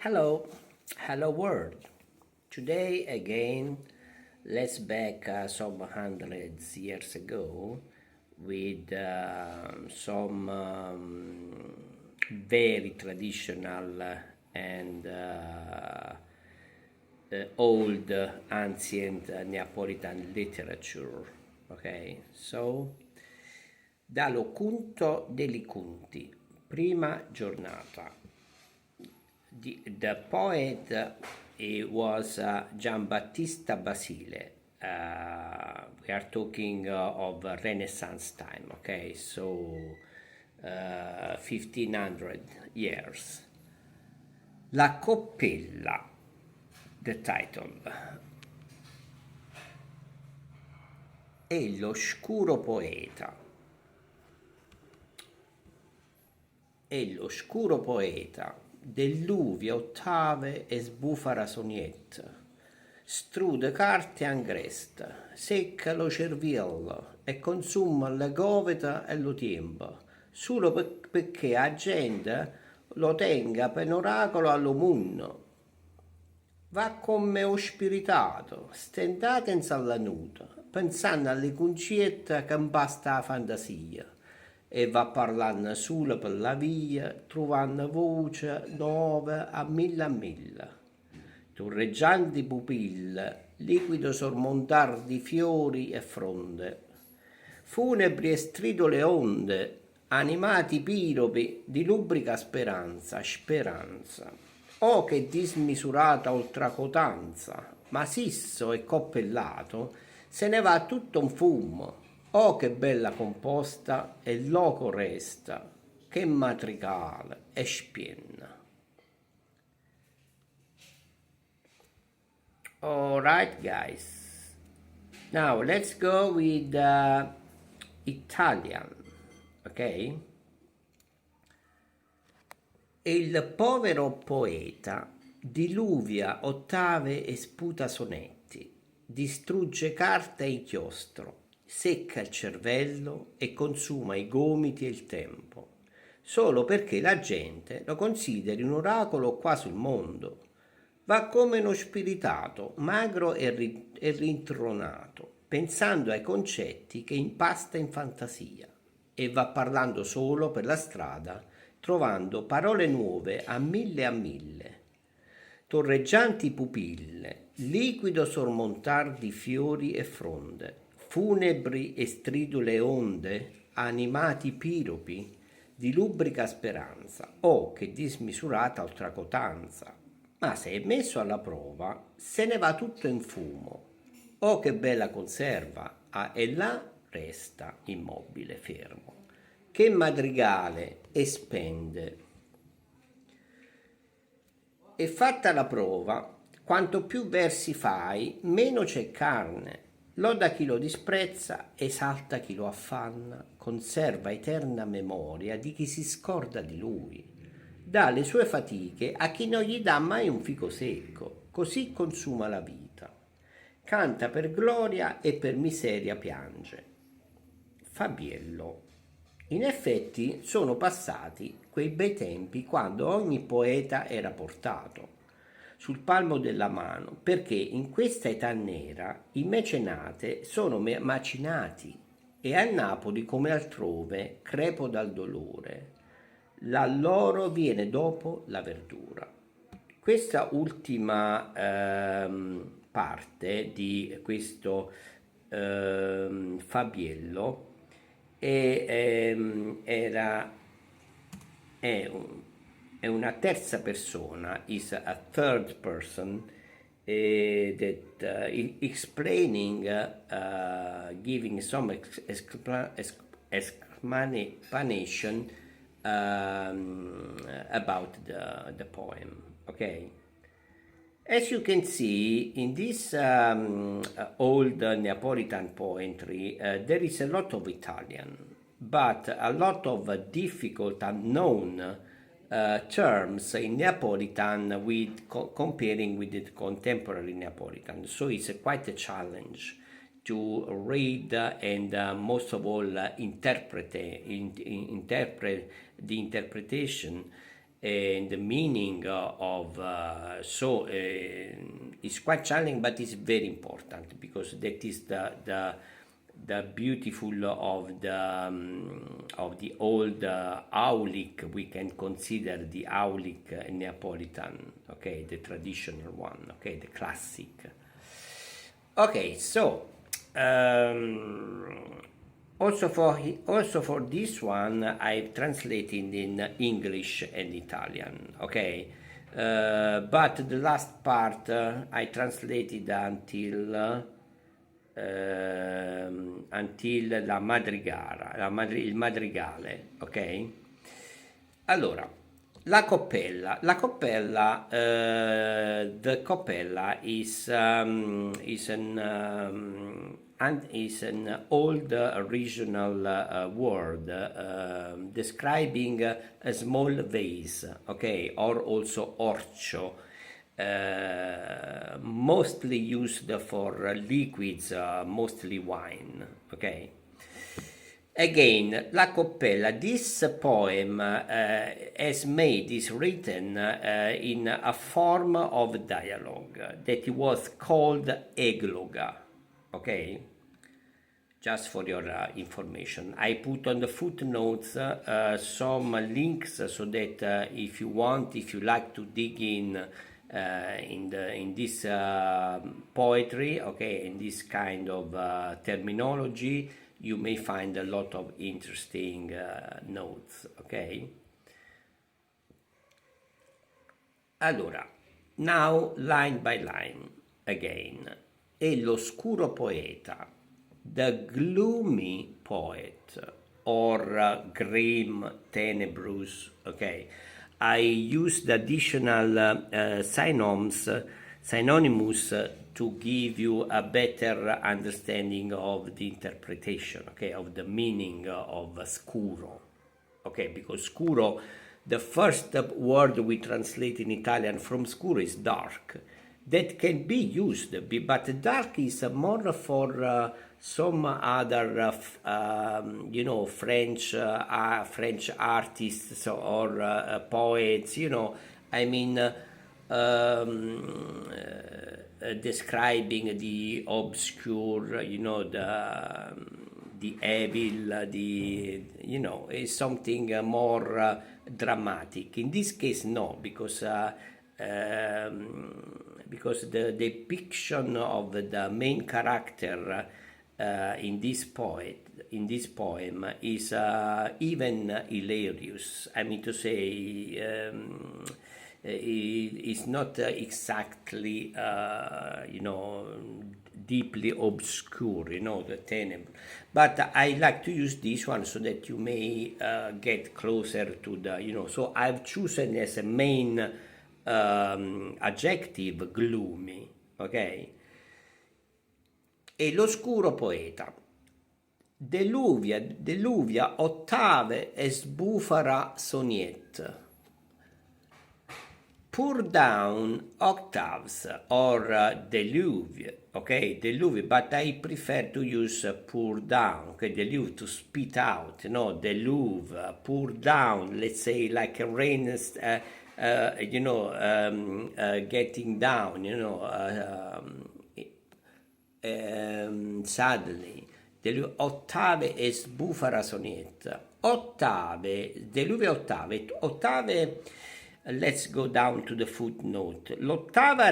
Hello, hello world. Today again, let's back some hundreds years ago with some very traditional and old ancient Neapolitan literature. Okay, so dall'Ocunto degli Cunti, prima giornata. The poet was Giambattista Basile. We are talking of Renaissance time, okay, so 1500 years. La Coppella, the title. E l'oscuro poeta. E l'oscuro poeta dell'uvia ottave e sbufara sonietta, strude carte angresta, secca lo cerviello e consuma le goveta e lo tiempo, solo perché la gente lo tenga per oracolo allo munno. Va come o spiritato, stentato in sallanuta, pensando alle concette che impasta la fantasia e va parlando solo per la via, trovando voce nuove a mille. Torreggianti pupille, liquido sormontar di fiori e fronde, funebri e stridole onde, animati piropi di lubrica speranza, speranza. Oh che dismisurata oltracotanza, ma sisso e coppellato se ne va tutto un fumo. Oh che bella composta e loco resta, che matricale e spienna. Alright guys, now let's go with Italian, ok? Il povero poeta diluvia ottave e sputa sonetti, distrugge carta e inchiostro, secca il cervello e consuma i gomiti e il tempo, solo perché la gente lo consideri un oracolo qua sul mondo. Va come uno spiritato, magro e rintronato, pensando ai concetti che impasta in fantasia e va parlando solo per la strada, trovando parole nuove a mille, torreggianti pupille, liquido sormontar di fiori e fronde, funebri e stridule onde, animati piropi di lubrica speranza, oh che dismisurata oltracotanza, ma se è messo alla prova se ne va tutto in fumo, oh che bella conserva, e là resta immobile fermo, che madrigale e spende. E fatta la prova, quanto più versi fai, meno c'è carne. Loda chi lo disprezza, esalta chi lo affanna, conserva eterna memoria di chi si scorda di lui. Dà le sue fatiche a chi non gli dà mai un fico secco, così consuma la vita. Canta per gloria e per miseria piange. Fabiello. In effetti sono passati quei bei tempi quando ogni poeta era portato sul palmo della mano, perché in questa età nera i mecenate sono macinati e a Napoli come altrove crepo dal dolore. La loro viene dopo la verdura. Questa ultima parte di questo Fabiello era è, è una terza persona, is a third person that explaining, giving some explanation about the poem. Okay. As you can see, in this old Neapolitan poetry, there is a lot of Italian, but a lot of difficult, unknown terms in Neapolitan with comparing with the contemporary Neapolitan. So it's quite a challenge to read and most of all interpret the interpretation and the meaning of it's quite challenging, but it's very important because that is the beautiful of the old Aulic. We can consider the Aulic Neapolitan, okay, the traditional one, okay, the classic. Okay, so also for this one, I've translated in English and Italian, okay. But the last part I translated until la madrigara, il madrigale, ok? Allora, la coppella, the coppella is an old regional word describing a small vase, okay, or also orcio, mostly used for liquids, mostly wine, okay. Again, La Coppella, this poem is written in a form of dialogue that was called egloga, okay? Just for your information. I put on the footnotes some links so that if you like to dig in this poetry, okay, in this kind of terminology, you may find a lot of interesting notes, ok? Allora, now line by line again. E l'oscuro poeta, the gloomy poet, or grim, tenebrous, okay? I used additional synonymous to give you a better understanding of the interpretation, okay, of the meaning of scuro, okay, because scuro, the first word we translate in Italian from scuro is dark. That can be used, but dark is more for some other, French artists or poets, I mean, describing the obscure, the evil, is something more dramatic. In this case, no, because the depiction of the main character in this poem is even hilarious. I mean to say, it's not exactly, deeply obscure, the tenebre. But I like to use this one so that you may get closer to the, so I've chosen as a main adjective gloomy, ok? E l'oscuro poeta deluvia ottave e sbufera sognet. Pour down octaves or deluve, okay, deluve, but I prefer to use pour down, okay, deluve to spit out, deluve, pour down, let's say like a rain, getting down, suddenly. Ottave e sbufera sonietta. Ottave, deluve ottave, let's go down to the footnote. L'ottava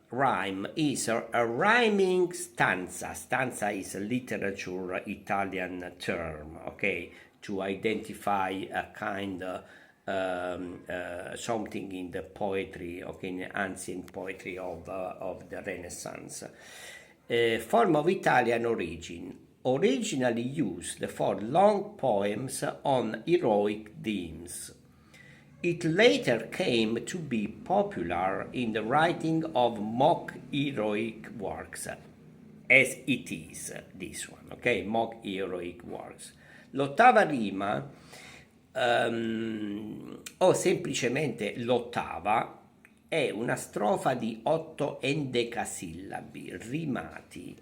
rhyme is a rhyming stanza. Stanza is a literature Italian term, okay, to identify a kind of something in the poetry, okay, in the ancient poetry of the Renaissance. Form of Italian origin, originally used for long poems on heroic themes. It later came to be popular in the writing of mock heroic works, as it is this one, okay, mock heroic works. L'ottava rima, o semplicemente l'ottava, è una strofa di 8 endecasillabi rimati,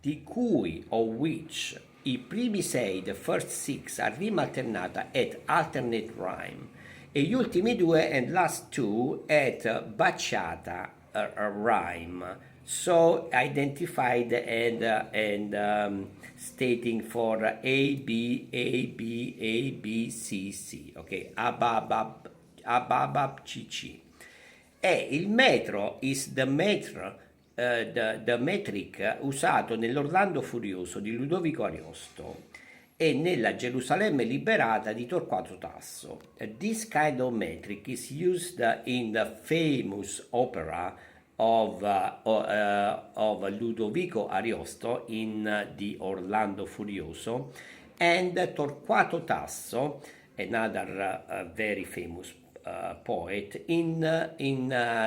di cui of which i primi 6, the first 6, a rima alternata at alternate rhyme, e gli ultimi due and last two at bachata rhyme, so identified and stating for A B C C, ok, ababab cc. E il metro is the metre, the metric usato nell'Orlando Furioso di Ludovico Ariosto e nella Gerusalemme liberata di Torquato Tasso. This kind of metric is used in the famous opera of Ludovico Ariosto in the Orlando Furioso, and Torquato Tasso, another very famous poet, in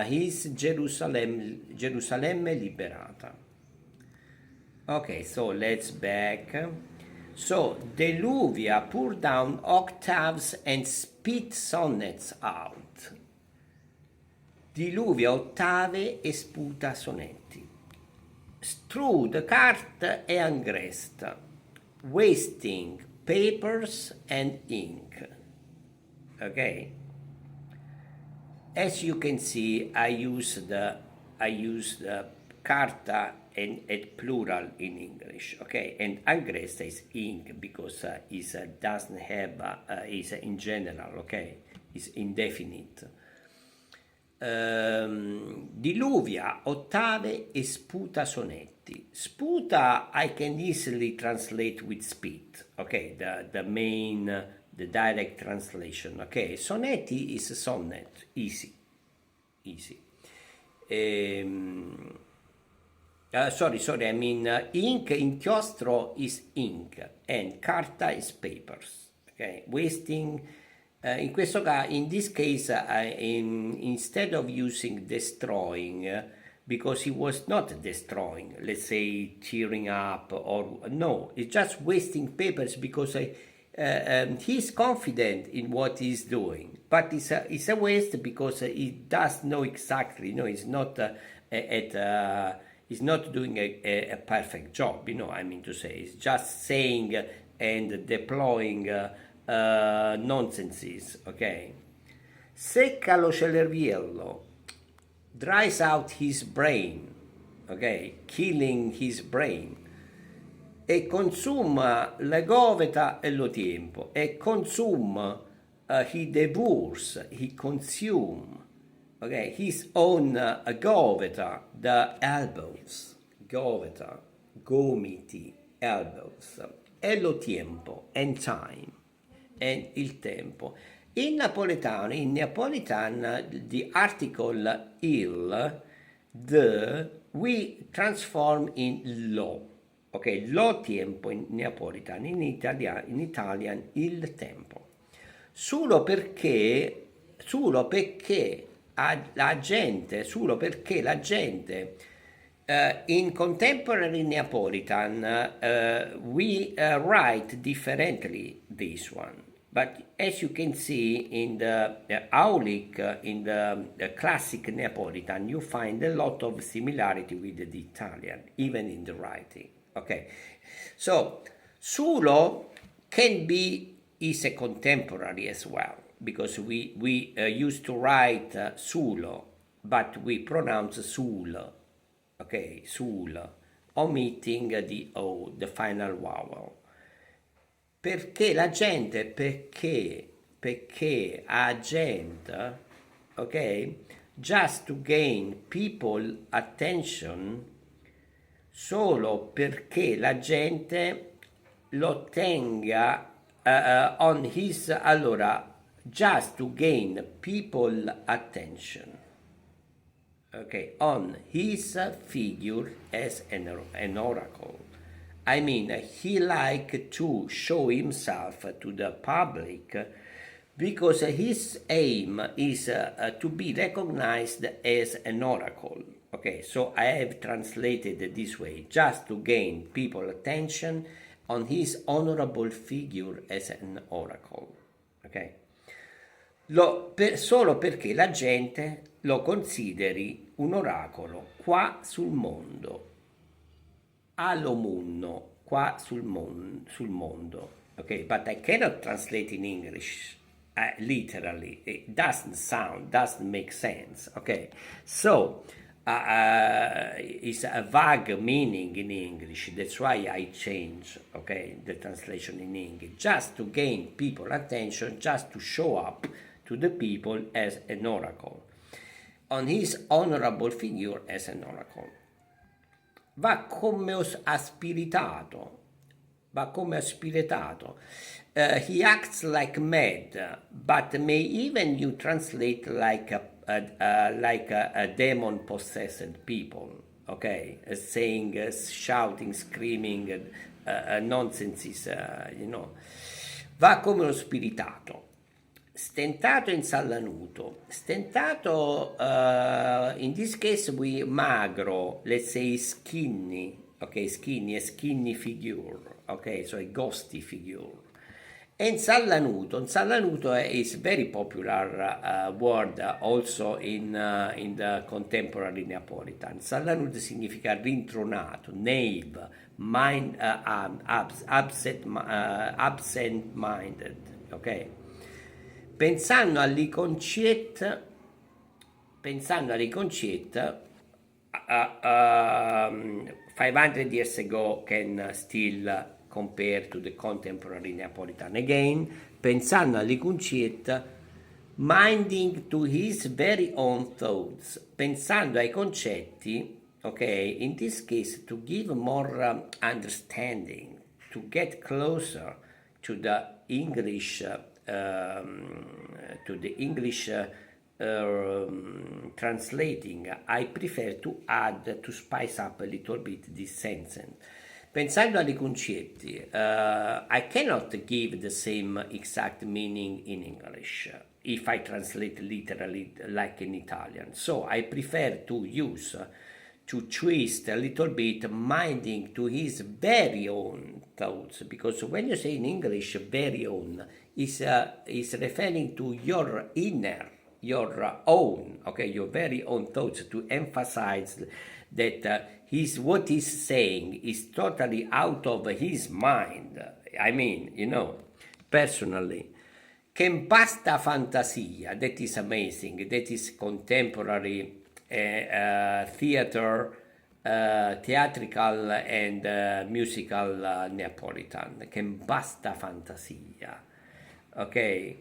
his Gerusalemme Liberata. Okay, so let's back. So Deluvia pour down octaves and spit sonnets out. Diluvia ottave e sputa sonetti. Strude carte e angresta, wasting papers and ink. Okay. As you can see, I used carta and plural in English, okay, and angresta is ink because it doesn't have is in general, okay, is indefinite. Diluvia ottave e sputa sonetti. Sputa I can easily translate with spit, okay, the main, the direct translation, okay. Sonetti is sonnet, easy. Sorry, I mean ink, inchiostro is ink and carta is papers, okay. Wasting, in questo caso, in this case, instead of using destroying, because he was not destroying, let's say tearing up, or no, it's just wasting papers because he's confident in what he's doing, but it's a waste because he does know exactly, he's not he's not doing a perfect job, I mean to say, he's just saying and deploying nonsenses, ok? Secca lo cervello, dries out his brain, ok? Killing his brain. E consuma la goveta e lo tempo. E consuma, he devours, he consume, ok? His own goveta, the elbows, goveta, gomiti, elbows. E lo tempo, and time. E il tempo. In Neapolitan, the article il, the, we transform in lo. Ok, lo tempo in Neapolitan, in Italian il tempo. Solo perché la gente in contemporary Neapolitan, we write differently this one. But as you can see in the Aulic, in the classic Neapolitan, you find a lot of similarity with the Italian, even in the writing. Okay, so Sulo is a contemporary as well, because we used to write Sulo, but we pronounce Sul. Okay, sul, omitting the O, the final vowel. Perché agent, ok, just to gain people attention, solo perché la gente lo tenga on his, allora, just to gain people attention. Okay, on his figure as an oracle. I mean, he liked to show himself to the public because his aim is to be recognized as an oracle. Okay, so I have translated this way, just to gain people attention on his honorable figure as an oracle. Okay? Solo perché la gente lo consideri un oracolo qua sul mondo, alomunno, qua sul mondo, ok? But I cannot translate in English. literally. It doesn't make sense. Okay, so it's a vague meaning in English. That's why I change, okay, the translation in English, just to gain people attention, just to show up to the people as an oracle, on his honorable figure as an oracle. Va come aspiritato, he acts like mad, but may even you translate like a demon possessed people, okay, saying, shouting, screaming, nonsenses, Va come uno spiritato. Stentato e insallanuto. Stentato, in this case we magro, let's say skinny, okay, skinny, a skinny figure, okay, so a ghosty figure. And Sallanuto is very popular word also in the contemporary Neapolitan. Sallanuto significa rintronato, knave, absent-minded, ok? Pensando all'Iconcet, 500 years ago can still compare to the contemporary Neapolitan. Again, pensando all'Iconcet, minding to his very own thoughts, pensando ai concetti, okay, in this case to give more understanding, to get closer to the English, translating, I prefer to add, to spice up a little bit this sentence. Pensando alle concetti, I cannot give the same exact meaning in English if I translate literally like in Italian. So I prefer to use, to twist a little bit, minding to his very own thoughts, because when you say in English very own, is referring to your inner, your own, okay, your very own thoughts, to emphasize that what he's saying is totally out of his mind. I mean, personally. Che impasta fantasia, that is amazing, that is contemporary theater, theatrical and musical Neapolitan. Che impasta fantasia, ok?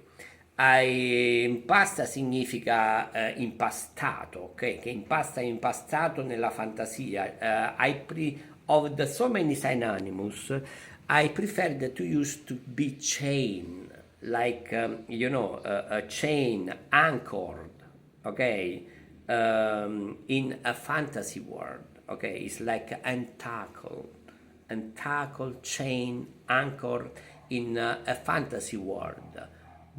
Impasta significa impastato, ok? Che impastato nella fantasia. Of the so many synonyms, I prefer to use to be chain, like a chain anchored, okay, in a fantasy world, okay? It's like entangled, chain, anchored in a fantasy world.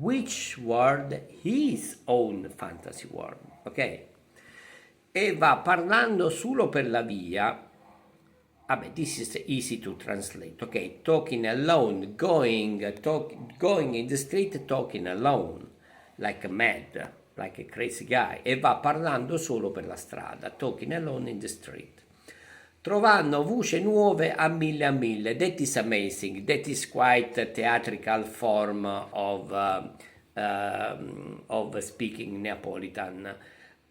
Which world? His own fantasy world, ok? E va parlando solo per la via. Vabbè, this is easy to translate, ok? Talking alone, going in the street, talking alone, like a mad, like a crazy guy. E va parlando solo per la strada, talking alone in the street. Trovando voci nuove a mille. That is amazing. That is quite a theatrical form of speaking Neapolitan.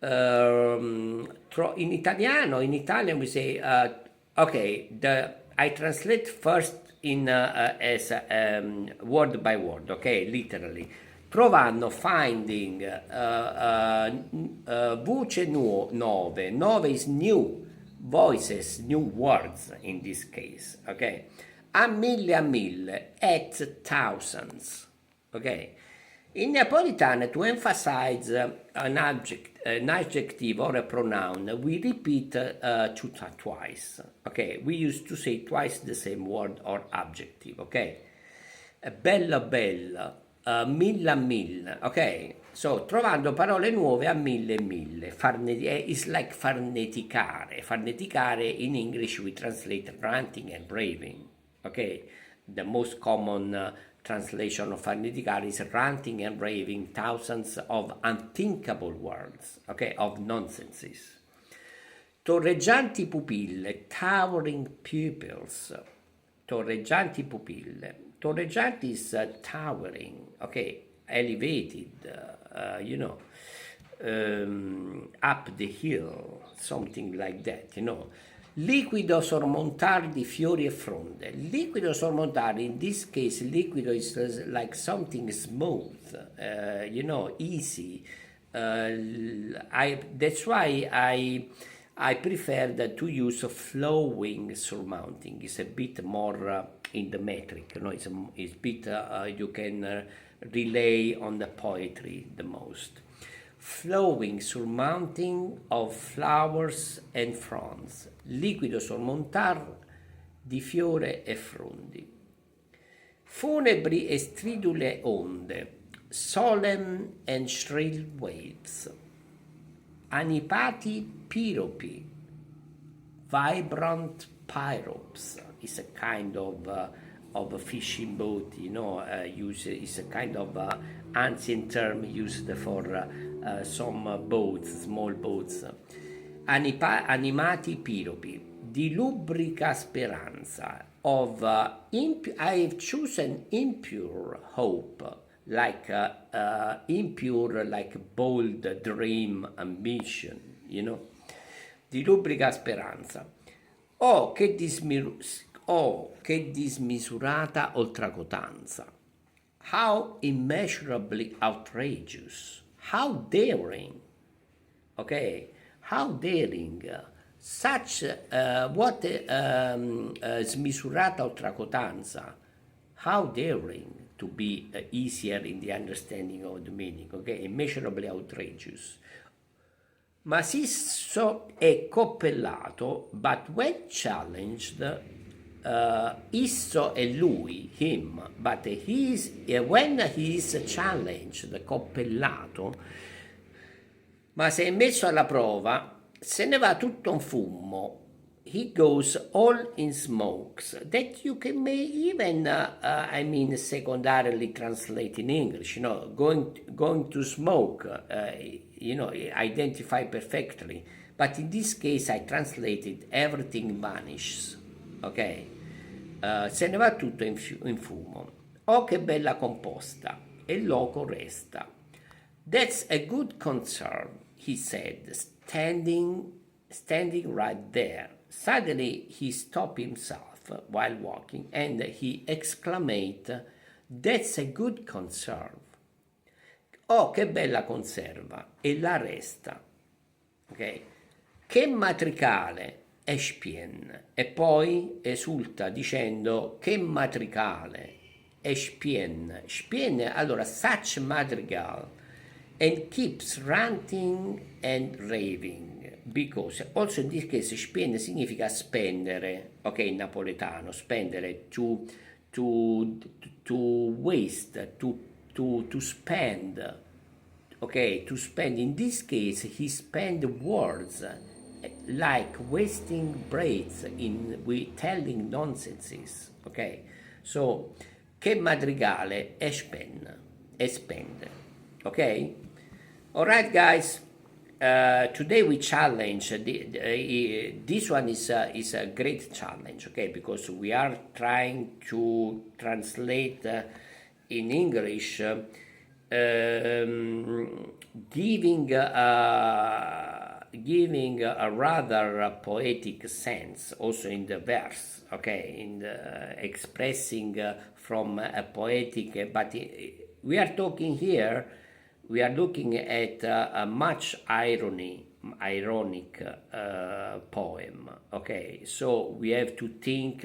In Italian we say, okay, I translate first in as word by word, okay, literally. Trovando, finding, voce nuove. Nove is new. Voices, new words in this case, okay? A mille, at thousands, okay? In Neapolitan, to emphasize an adjective or a pronoun, we repeat twice, okay? We used to say twice the same word or adjective, okay? Bella, mille, ok? So, trovando parole nuove a mille. It's like farneticare. Farneticare in English we translate ranting and raving, ok? The most common translation of farneticare is ranting and raving thousands of unthinkable words, ok? Of nonsenses. Torreggianti pupille, towering pupils. Torreggianti pupille. Torreggianti is towering, okay? elevated, up the hill, something like that, Liquido sormontare di fiori e fronde. Liquido sormontare, in this case, liquido is like something smooth, easy. That's why I prefer to use a flowing surmounting. It's a bit more in the metric, it's a bit you can relay on the poetry the most. Flowing surmounting of flowers and fronds, liquido sormontar di fiore e frondi. Funebri e stridule onde, solemn and shrill waves, anipati piropi, vibrant pyropes is a kind of a fishing boat, is a kind of ancient term used for some boats, small boats. Animati piropi, di lubrica speranza, of I've chosen impure hope, like impure, like bold dream, ambition, di lubrica speranza. Oh, che dismisurata oltracotanza. How immeasurably outrageous. How daring. Okay, how daring. Such, what smisurata oltracotanza. How daring to be easier in the understanding of the meaning. Okay, immeasurably outrageous. Macizo e coppellato, but when challenged, Isso è lui, him, but when he is challenged, coppellato, ma se è messo alla prova, se ne va tutto in fumo. He goes all in smokes. That you may even, secondarily translate in English. Going to smoke. Identify perfectly. But in this case, I translated everything vanishes. Ok? Se ne va tutto in fumo. Oh, che bella composta. E loco resta. That's a good concern, he said, standing right there. Suddenly he stopped himself while walking and he exclaimed, "That's a good conserve." Oh, che bella conserva! E la resta. Ok? Che matricale! Espien. E poi esulta dicendo che matricale. Espien. Spien, allora, such madrigal. And keeps ranting and raving. Because also in this case spendere significa spendere, ok, in napoletano, spendere, to waste, to spend, ok, to spend. In this case he spend words like wasting breaths with telling nonsenses, ok, so che madrigale e spende, ok. All right, guys. Today we challenge. This one is a great challenge, okay? Because we are trying to translate in English, giving a rather poetic sense, also in the verse, okay? In expressing from a poetic, but we are talking here. We are looking at a much ironic poem. Okay, so we have to think,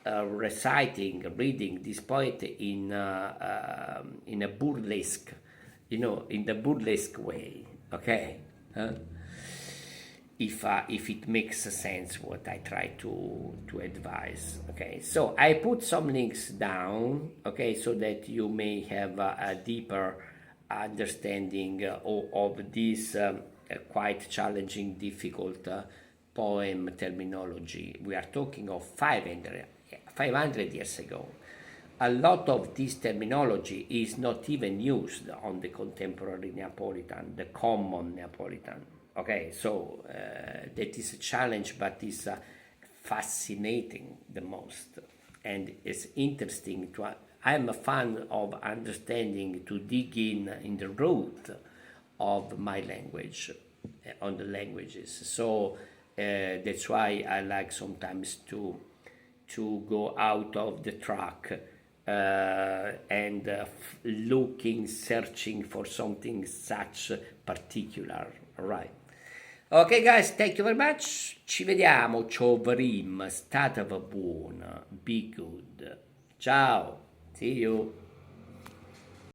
reading this poet in a burlesque, in the burlesque way. Okay, if it makes sense what I try to advise. Okay, so I put some links down. Okay, so that you may have a deeper understanding of this quite challenging, difficult poem terminology. We are talking of 500 years ago. A lot of this terminology is not even used on the contemporary Neapolitan, the common Neapolitan. Okay, so that is a challenge, but is fascinating the most, and it's interesting to I'm a fan of understanding, to dig in the root of my language, on the languages. So that's why I like sometimes to go out of the track and looking, searching for something such particular. All right. Ok guys, thank you very much. Ci vediamo. Ciao, state buona. Be good. Ciao. See you.